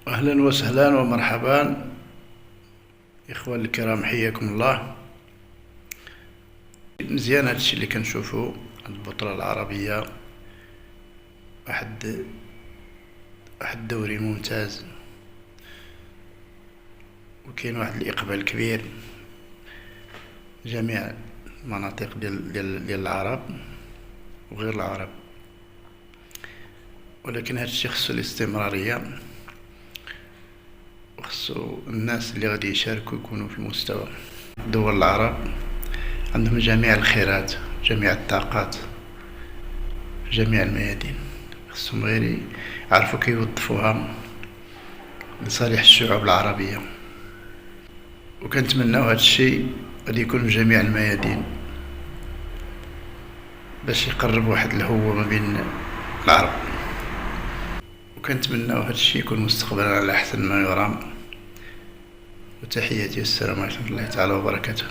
أهلا وسهلا ومرحبا إخوان الكرام، حياكم الله. مزيان هادشي اللي كنشوفو، البطولة العربية، واحد الدوري ممتاز، وكاين واحد الإقبال كبير جميع المناطق ديال العرب وغير العرب، ولكن هادشي خصو الاستمرارية، وخصو الناس اللي غادي يشاركوا يكونوا في المستوى. دول العرب عندهم جميع الخيرات، جميع الطاقات في جميع الميادين، خصهم غير يعرفوا كيوظفوها لصالح الشعوب العربية. وكنتمناو هاد الشي غادي يكون في جميع الميادين باش يقرب واحد الهوة ما بين العرب، وكنتمناو هاد الشي يكون مستقبلا على أحسن ما يرام. وتحياتي، السلام عليكم ورحمة الله تعالى وبركاته.